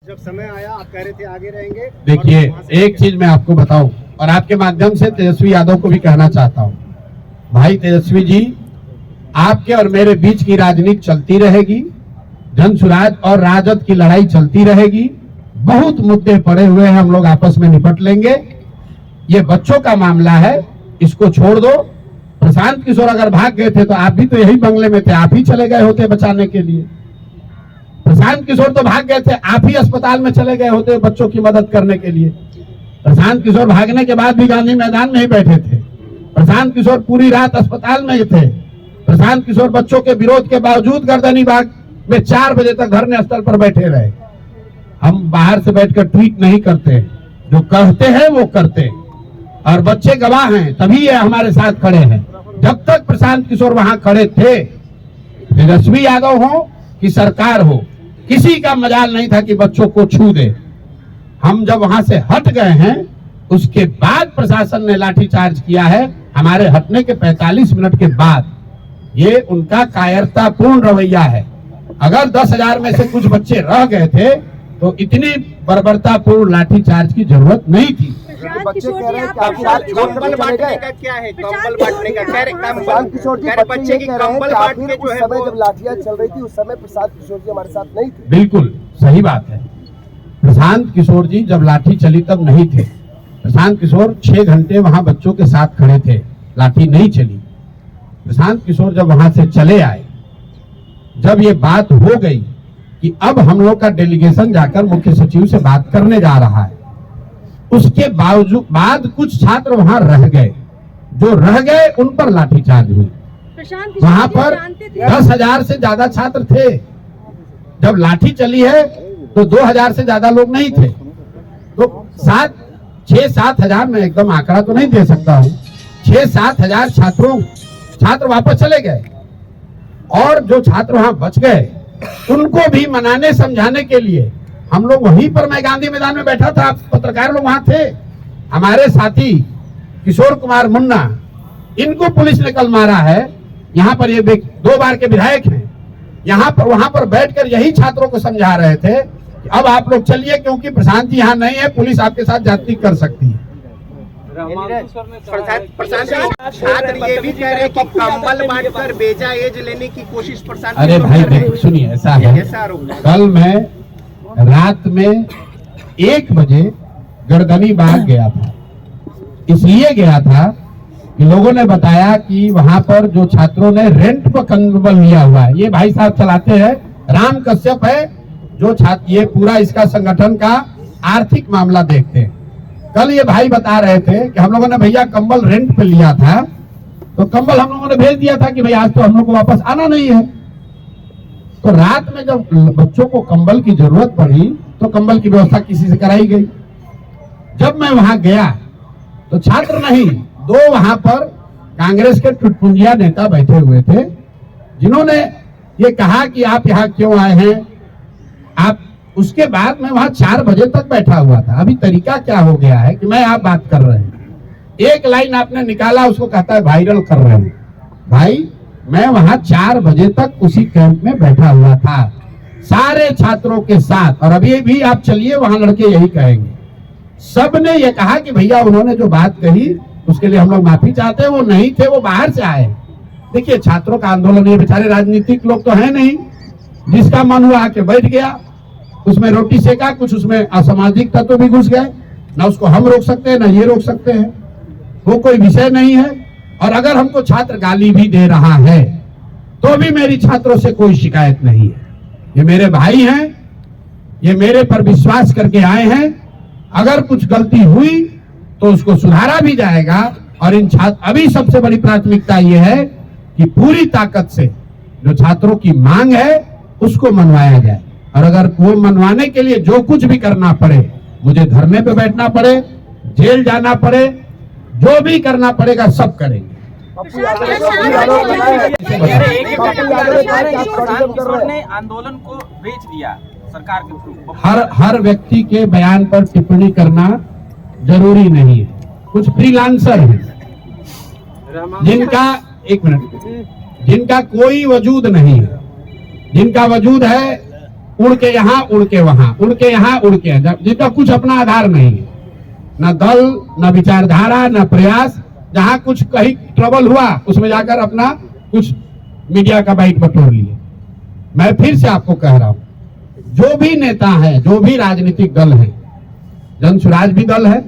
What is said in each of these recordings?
जब समय आया आप कह रहे थे आगे रहेंगे। देखिए, एक चीज मैं आपको बताऊं और आपके माध्यम से तेजस्वी यादव को भी कहना चाहता हूं, भाई तेजस्वी जी, आपके और मेरे बीच की राजनीति चलती रहेगी, जनसुराज और राजद की लड़ाई चलती रहेगी। बहुत मुद्दे पड़े हुए हैं, हम लोग आपस में निपट लेंगे। ये बच्चों का मामला है, इसको छोड़ दो। प्रशांत किशोर अगर भाग गए थे तो आप भी तो यही बंगले में थे, आप ही चले गए होते बचाने के लिए। प्रशांत किशोर तो भाग गए थे, आप ही अस्पताल में चले गए होते बच्चों की मदद करने के लिए। प्रशांत किशोर भागने के बाद भी गांधी मैदान में ही बैठे थे। प्रशांत किशोर पूरी रात अस्पताल में ही थे। प्रशांत किशोर बच्चों के विरोध के बावजूद गर्दनी बाग में 4 बजे तक धरने स्थल पर बैठे रहे। हम बाहर से बैठकर ट्वीट नहीं करते, जो कहते हैं वो करते हैं, और बच्चे गवाह हैं, तभी ये हमारे साथ खड़े हैं। जब तक प्रशांत किशोर वहां खड़े थे, तेजस्वी यादव हो कि सरकार हो, किसी का मजाल नहीं था कि बच्चों को छू दे। हम जब वहां से हट गए हैं, उसके बाद प्रशासन ने लाठीचार्ज किया है। हमारे हटने के 45 मिनट के बाद ये उनका कायरतापूर्ण रवैया है। अगर 10,000 में से कुछ बच्चे रह गए थे तो इतनी बर्बरतापूर्ण लाठीचार्ज की जरूरत नहीं थी। बच्चे कह रहे हैं कंबल बांटने का क्या है, कंबल बांटने का कह रहे बच्चे की कंबल बांट के जो है जब लाठियां चल रही थी उस समय प्रशांत किशोर जी हमारे साथ नहीं थे। बिल्कुल सही बात है। प्रशांत किशोर जी जब लाठी चली तब नहीं थे। प्रशांत किशोर 6 घंटे वहां बच्चों के साथ खड़े थे, लाठी नहीं चली। प्रशांत किशोर जब वहां से चले आए, जब ये बात हो गई कि अब हम लोग का डेलीगेशन जाकर मुख्य सचिव से बात करने जा रहा है, उसके बावजूद बाद कुछ छात्र वहां रह गए। जो रह गए उन पर लाठीचार्ज हुई। वहां पर 10,000 से ज्यादा छात्र थे। जब लाठी चली है तो 2,000 से ज्यादा लोग नहीं थे। तो 6-7 हजार, मैं एकदम आंकड़ा तो नहीं दे सकता हूँ, 6-7 हजार छात्र वापस चले गए। और जो छात्र वहां बच गए उनको भी मनाने समझाने के लिए हम लोग वहीं पर, मैं गांधी मैदान में बैठा था, पत्रकार लोग वहां थे। हमारे साथी किशोर कुमार मुन्ना, इनको पुलिस ने कल मारा है। यहाँ पर ये 2 बार के विधायक हैं। यहाँ पर वहां पर बैठकर यही छात्रों को समझा रहे थे कि अब आप लोग चलिए, क्योंकि प्रशांत जी यहाँ नहीं है, पुलिस आपके साथ जाति कर सकती है। छात्र ये भी कह रहे कि कंबल बांटकर बेजा एज लेने की कोशिश प्रशांत। अरे भाई सुनिए, ऐसा है, कल मैं रात में 1 बजे गर्दनी बाग गया था। इसलिए गया था कि लोगों ने बताया कि वहां पर जो छात्रों ने रेंट पर कंबल लिया हुआ है, ये भाई साहब चलाते हैं, राम कश्यप है जो छात्र, ये पूरा इसका संगठन का आर्थिक मामला देखते हैं। कल ये भाई बता रहे थे कि हम लोगों ने भैया कंबल रेंट पे लिया था, तो कंबल हम लोगों ने भेज दिया था कि भाई आज तो हम लोग को वापस आना नहीं है। तो रात में जब बच्चों को कंबल की जरूरत पड़ी तो कंबल की व्यवस्था किसी से कराई गई। जब मैं वहां गया तो छात्र नहीं, 2 वहां पर कांग्रेस के टुटपुंजिया नेता बैठे हुए थे, जिन्होंने ये कहा कि आप यहाँ क्यों आए हैं आप। उसके बाद मैं वहां 4 बजे तक बैठा हुआ था। अभी तरीका क्या हो गया है कि मैं आप बात कर रहे हैं, एक लाइन आपने निकाला, उसको कहता है वायरल कर रहे हैं। भाई मैं वहां 4 बजे तक उसी कैंप में बैठा हुआ था सारे छात्रों के साथ, और अभी भी आप चलिए वहां लड़के यही कहेंगे। सबने ये कहा कि भैया उन्होंने जो बात कही उसके लिए हम लोग माफी चाहते हैं, वो नहीं थे, वो बाहर से आए। देखिए, छात्रों का आंदोलन, ये बेचारे राजनीतिक लोग तो है नहीं, जिसका मन हुआ आके बैठ गया, उसमें रोटी सेका, कुछ उसमें असामाजिक तत्व भी घुस गए। ना उसको हम रोक सकते हैं, ना ये रोक सकते हैं, वो कोई विषय नहीं है। और अगर हमको छात्र गाली भी दे रहा है तो भी मेरी छात्रों से कोई शिकायत नहीं है। ये मेरे भाई हैं, ये मेरे पर विश्वास करके आए हैं। अगर कुछ गलती हुई तो उसको सुधारा भी जाएगा। और इन छात्र, अभी सबसे बड़ी प्राथमिकता ये है कि पूरी ताकत से जो छात्रों की मांग है उसको मनवाया जाए। और अगर वो मनवाने के लिए जो कुछ भी करना पड़े, मुझे धरने पे बैठना पड़े, जेल जाना पड़े, जो भी करना पड़ेगा सब करेंगे। ने आंदोलन को बेच दिया सरकार के थ्रू। हर व्यक्ति के बयान पर टिप्पणी करना जरूरी नहीं है। कुछ फ्रीलांसर हैं जिनका, एक मिनट, जिनका कोई वजूद नहीं है, जिनका वजूद है उड़ के यहाँ, उड़ के वहां, उड़ के यहाँ, उड़ के, जिनका कुछ अपना आधार नहीं है, न दल, न विचारधारा, न प्रयास। जहां कुछ कहीं ट्रबल हुआ उसमें जाकर अपना कुछ मीडिया का बाइट बटोर लिए। मैं फिर से आपको कह रहा हूं, जो भी नेता है, जो भी राजनीतिक दल है, जन स्वराज भी दल है,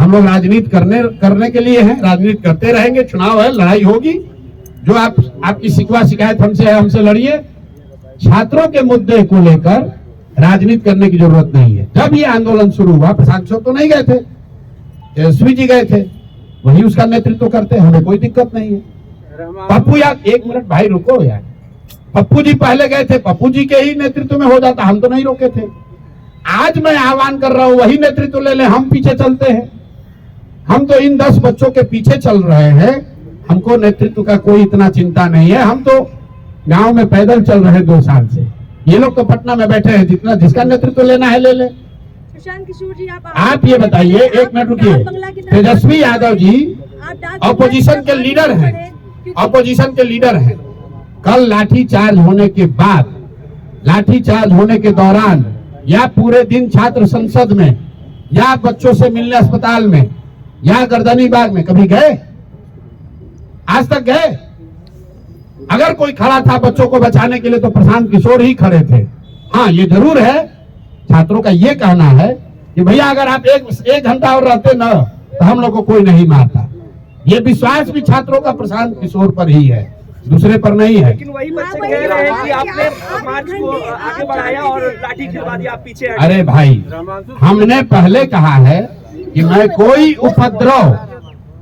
हम लोग राजनीति करने के लिए हैं, राजनीति करते रहेंगे, चुनाव है, लड़ाई होगी। जो आपकी शिकवा शिकायत हमसे है, हमसे लड़िए। छात्रों के मुद्दे को लेकर राजनीति करने की जरूरत नहीं है। जब ये आंदोलन शुरू हुआ, प्रशांत किशोर तो नहीं गए थे, तेजस्वी जी गए थे, वही उसका नेतृत्व करते, हमें कोई दिक्कत नहीं है। पप्पू यार, एक मिनट भाई रुको यार, पप्पू जी पहले गए थे, पप्पू जी के ही नेतृत्व में हो जाता, हम तो नहीं रोके थे। आज मैं आह्वान कर रहा हूं, वही नेतृत्व ले ले, हम पीछे चलते हैं। हम तो इन 10 बच्चों के पीछे चल रहे हैं, हमको नेतृत्व का कोई इतना चिंता नहीं है। हम तो गांव में पैदल चल रहे हैं 2 साल से, ये लोग तो पटना में बैठे हैं, जिसका नेतृत्व लेना है ले ले। प्रशांत किशोर जी, आप ये बताइए, एक मिनट रुकिए, तेजस्वी यादव जी ऑपोजिशन के लीडर हैं, ऑपोजिशन के लीडर हैं। कल लाठीचार्ज होने के बाद, लाठीचार्ज होने के दौरान, या पूरे दिन छात्र संसद में, या बच्चों से मिलने अस्पताल में, या गर्दनी बाग में कभी गए? आज तक गए? अगर कोई खड़ा था बच्चों को बचाने के लिए तो प्रशांत किशोर ही खड़े थे। हाँ, ये जरूर है, छात्रों का ये कहना है कि भैया अगर आप एक घंटा और रहते ना तो हम लोग को कोई नहीं मारता। ये विश्वास भी छात्रों का प्रशांत किशोर पर ही है, दूसरे पर नहीं है। लेकिन वही बच्चे कह रहे हैं कि आपने मार्च को आगे बढ़ाया और लाठी खिलवा दिया, आप पीछे हटे। अरे भाई, हमने पहले कहा है कि मैं कोई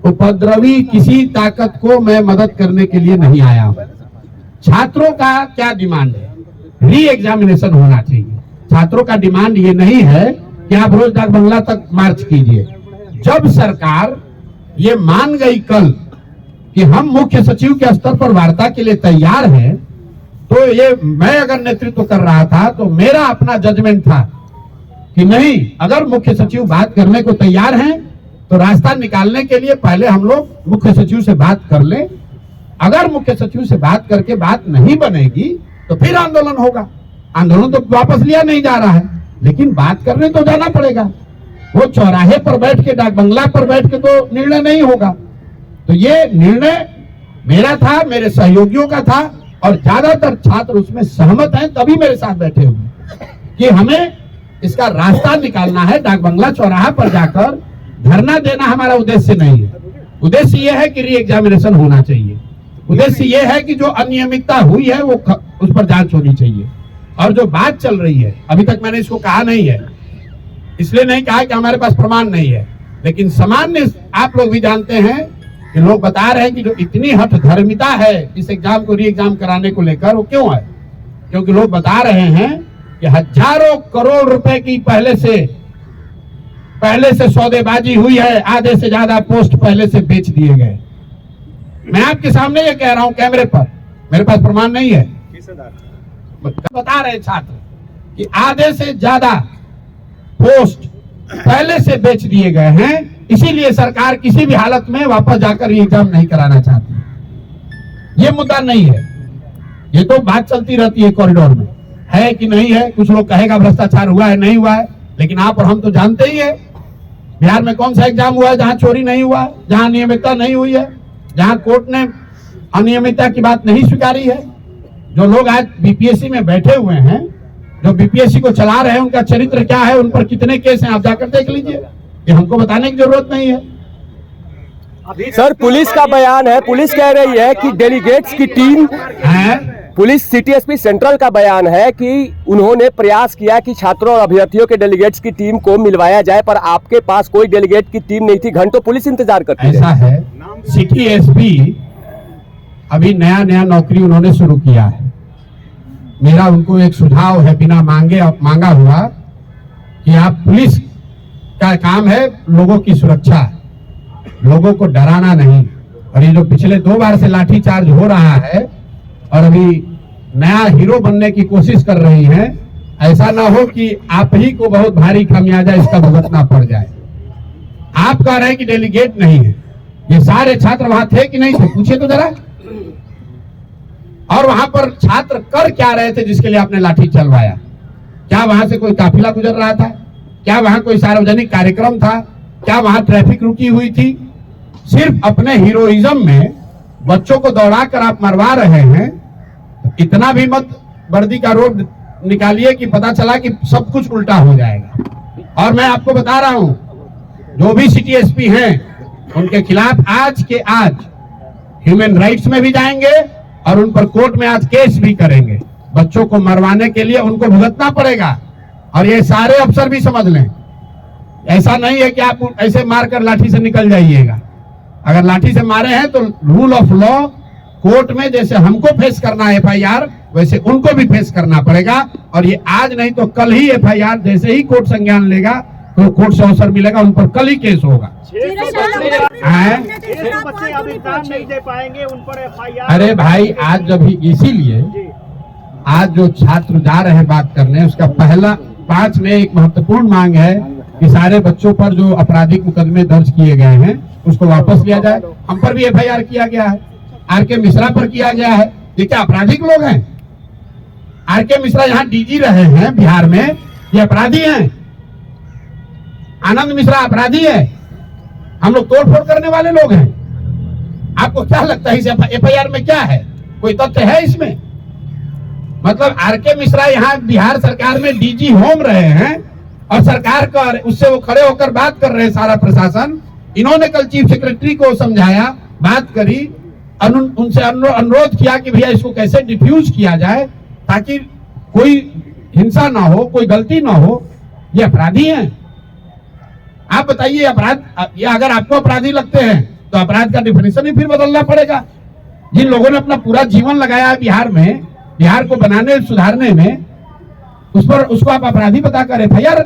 उपद्रवी किसी ताकत को मैं मदद करने के लिए नहीं आया हूं। छात्रों का क्या डिमांड है? री एग्जामिनेशन होना चाहिए। छात्रों का डिमांड ये नहीं है कि आप रोज डाक बंगला तक मार्च कीजिए। जब सरकार ये मान गई कल कि हम मुख्य सचिव के स्तर पर वार्ता के लिए तैयार हैं, तो ये मैं अगर नेतृत्व कर रहा था तो मेरा अपना जजमेंट था कि नहीं, अगर मुख्य सचिव बात करने को तैयार हैं तो रास्ता निकालने के लिए पहले हम लोग मुख्य सचिव से बात कर लें। अगर मुख्य सचिव से बात करके बात नहीं बनेगी तो फिर आंदोलन होगा। आंदोलन तो वापस लिया नहीं जा रहा है, लेकिन बात करने तो जाना पड़ेगा। वो चौराहे पर बैठ के, डाक बंगला पर बैठ के तो निर्णय नहीं होगा। तो ये निर्णय मेरा था, मेरे सहयोगियों का था, और ज्यादातर छात्र उसमें सहमत हैं, तभी मेरे साथ बैठे हुए कि हमें इसका रास्ता निकालना है। डाक बंगला चौराहा पर जाकर धरना देना हमारा उद्देश्य नहीं है। उद्देश्य यह है कि री एग्जामिनेशन होना चाहिए। उद्देश्य यह है कि जो अनियमितता हुई है वो उस पर जांच होनी चाहिए। और जो बात चल रही है, अभी तक मैंने इसको कहा नहीं है, इसलिए नहीं कहा कि हमारे पास प्रमाण नहीं है, लेकिन सामान्य आप लोग भी जानते हैं कि लोग बता रहे हैं कि जो इतनी हठधर्मिता है इस एग्जाम को री एग्जाम कराने को लेकर, वो क्यों है? क्योंकि लोग बता रहे हैं कि हजारों करोड़ रुपए की पहले से सौदेबाजी हुई है, आधे से ज्यादा पोस्ट पहले से बेच दिए गए। मैं आपके सामने ये कह रहा हूं कैमरे पर, मेरे पास प्रमाण नहीं है, बता रहे छात्र कि आधे से ज्यादा पोस्ट पहले से बेच दिए गए हैं। इसीलिए सरकार किसी भी हालत में वापस जाकर ये एग्जाम नहीं कराना चाहती। ये मुद्दा नहीं है, ये तो बात चलती रहती है कॉरिडोर में, है कि नहीं है। कुछ लोग कहेगा भ्रष्टाचार हुआ है, नहीं हुआ है, लेकिन आप और हम तो जानते ही है बिहार में कौन सा एग्जाम हुआ है जहां चोरी नहीं हुआ है, जहां अनियमितता नहीं हुई है, जहां कोर्ट ने अनियमितता की बात नहीं स्वीकारी है। जो लोग आज बीपीएससी में बैठे हुए हैं, जो बीपीएससी को चला रहे हैं, उनका चरित्र क्या है, उन पर कितने केस हैं, आप जाकर देख लीजिए। ये हमको बताने की जरूरत नहीं है। सर, पुलिस का बयान है, पुलिस कह रही है कि डेलीगेट्स की टीम है, पुलिस सिटी एसपी सेंट्रल का बयान है कि उन्होंने प्रयास किया कि छात्रों और अभ्यर्थियों के डेलीगेट्स की टीम को मिलवाया जाए, पर आपके पास कोई डेलीगेट की टीम नहीं थी, घंटों पुलिस इंतजार करती ऐसा है। सिटी एसपी अभी नया नौकरी उन्होंने शुरू किया है। मेरा उनको एक सुझाव है, बिना मांगा हुआ, कि आप, पुलिस का काम है लोगों की सुरक्षा, लोगों को डराना नहीं। और ये जो पिछले 2 बार से लाठीचार्ज हो रहा है और अभी नया हीरो बनने की कोशिश कर रही हैं, ऐसा ना हो कि आप ही को बहुत भारी खामियाजा इसका भुगतना पड़ जाए। आप कह रहे हैं कि डेलीगेट नहीं है, ये सारे छात्र वहां थे कि नहीं थे? पूछिए तो जरा। और वहां पर छात्र कर क्या रहे थे जिसके लिए आपने लाठी चलवाया? क्या वहां से कोई काफिला गुजर रहा था? क्या वहां कोई सार्वजनिक कार्यक्रम था? क्या वहां ट्रैफिक रुकी हुई थी? सिर्फ अपने हीरोइज्म में बच्चों को दौड़ा कर आप मरवा रहे हैं। इतना भी मत वर्दी का रोड निकालिए कि पता चला कि सब कुछ उल्टा हो जाएगा। और मैं आपको बता रहा हूं, जो भी सिटी एसपी हैं उनके खिलाफ आज के आज ह्यूमन राइट्स में भी जाएंगे और उन पर कोर्ट में आज केस भी करेंगे। बच्चों को मरवाने के लिए उनको भुगतना पड़ेगा। और ये सारे अफसर भी समझ लें, ऐसा नहीं है कि आप ऐसे मारकर लाठी से निकल जाइएगा। अगर लाठी से मारे हैं तो रूल ऑफ लॉ कोर्ट में जैसे हमको फेस करना है FIR, वैसे उनको भी फेस करना पड़ेगा। और ये आज नहीं तो कल ही FIR जैसे ही कोर्ट संज्ञान लेगा तो कोर्ट से अवसर मिलेगा, उन पर कल ही केस होगा। नहीं दे पाएंगे उन पर FIR। अरे भाई, आज जब इसीलिए आज जो छात्र जा रहे हैं बात करने, उसका पहला 5 में एक महत्वपूर्ण मांग है कि सारे बच्चों पर जो आपराधिक मुकदमे दर्ज किए गए हैं उसको वापस लिया जाए। हम पर भी FIR किया गया है, RK मिश्रा पर किया गया है। ये क्या आपराधिक लोग हैं? RK मिश्रा यहाँ DG रहे हैं बिहार में, ये अपराधी हैं? आनंद मिश्रा अपराधी है? हम लोग तोड़फोड़ करने वाले लोग हैं? आपको क्या लगता है इस FIR में क्या है? कोई तथ्य है इसमें? मतलब RK मिश्रा यहाँ बिहार सरकार में DG होम रहे हैं और सरकार का उससे वो खड़े होकर बात कर रहे हैं, सारा प्रशासन। इन्होंने कल चीफ सेक्रेटरी को समझाया, बात करी, उनसे अनुरोध किया कि भैया इसको कैसे डिफ्यूज किया जाए ताकि कोई हिंसा ना हो, कोई गलती ना हो। ये अपराधी हैं? आप बताइए, अपराध ये अगर आपको अपराधी लगते हैं तो अपराध का डिफिनेशन ही फिर बदलना पड़ेगा। जिन लोगों ने अपना पूरा जीवन लगाया है बिहार में, बिहार को बनाने सुधारने में, उस पर उसको आप अपराधी बताकर FIR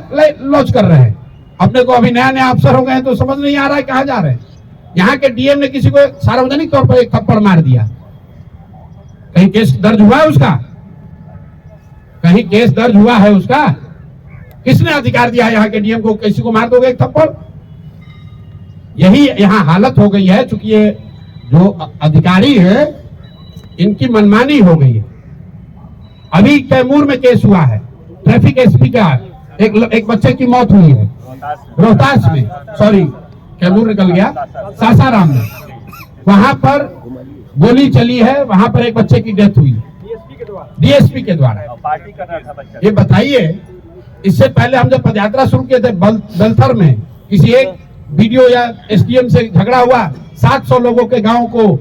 लॉन्च कर रहे हैं। अपने को अभी नया नया अफसर हो गए हैं तो समझ नहीं आ रहा है कहाँ जा रहे हैं। यहाँ के DM ने किसी को सार्वजनिक तौर पर एक थप्पड़ मार दिया, कहीं केस दर्ज हुआ है उसका? कहीं केस दर्ज हुआ है उसका? किसने अधिकार दिया यहाँ के DM को किसी को मार दोगे एक थप्पड़? यही यहाँ हालत हो गई है। चूंकि ये जो अधिकारी है इनकी मनमानी हो गई है। अभी कैमूर में केस हुआ है, ट्रैफिक SP का एक बच्चे की मौत हुई है रोहतास में, सॉरी कैमूर निकल गया, सासाराम में। वहां पर गोली चली है, वहां पर एक बच्चे की डेथ हुई DSP के द्वारा। पार्टी कर रहा था बच्चा। ये बताइए, इससे पहले हम जब पदयात्रा शुरू किए थे बलथर में, किसी एक BDO या SDM से झगड़ा हुआ, 700 लोगों के गांव को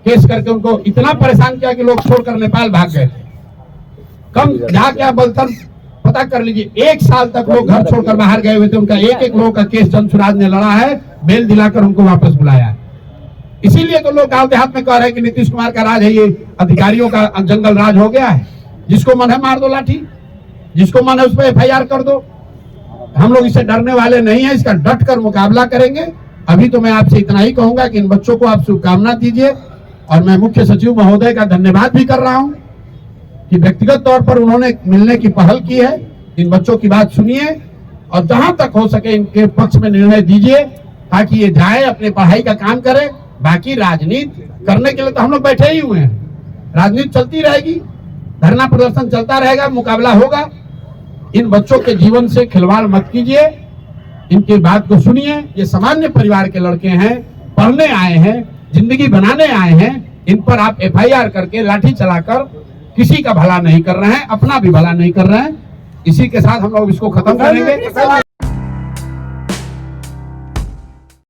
केस करके उनको इतना परेशान किया कि लोग छोड़कर नेपाल भाग गए। कम जाके आप बलथर पता कर लीजिए, 1 साल तक लोग घर छोड़कर बाहर गए हुए थे। उनका एक लोगों का केस जनसुराज ने लड़ा है, बेल दिलाकर उनको वापस बुलाया है। इसीलिए तो लोग गांव देहात में कह रहे हैं कि नीतीश कुमार का राज है, ये अधिकारियों का जंगल राज हो गया है। जिसको मन है मार दो लाठी, जिसको मन है उस पर FIR कर दो। हम लोग इससे डरने वाले नहीं है, इसका डट कर मुकाबला करेंगे। अभी तो मैं आपसे इतना ही कहूंगा कि इन बच्चों को आप शुभकामना दीजिए। और मैं मुख्य सचिव महोदय का धन्यवाद भी कर रहा हूं कि व्यक्तिगत तौर पर उन्होंने मिलने की पहल की है। इन बच्चों की बात सुनिए और जहां तक हो सके इनके पक्ष में निर्णय दीजिए ताकि ये जाए अपने पढ़ाई का काम करे। बाकी राजनीति करने के लिए तो हम लोग बैठे ही हुए हैं, राजनीति चलती रहेगी, धरना प्रदर्शन चलता रहेगा, मुकाबला होगा। इन बच्चों के जीवन से खिलवाड़ मत कीजिए, इनकी बात को सुनिए। ये सामान्य परिवार के लड़के हैं, पढ़ने आए हैं, जिंदगी बनाने आए हैं। इन पर आप FIR करके लाठी चलाकर किसी का भला नहीं कर रहे हैं, अपना भी भला नहीं कर रहे हैं। इसी के साथ हम लोग इसको खत्म करेंगे।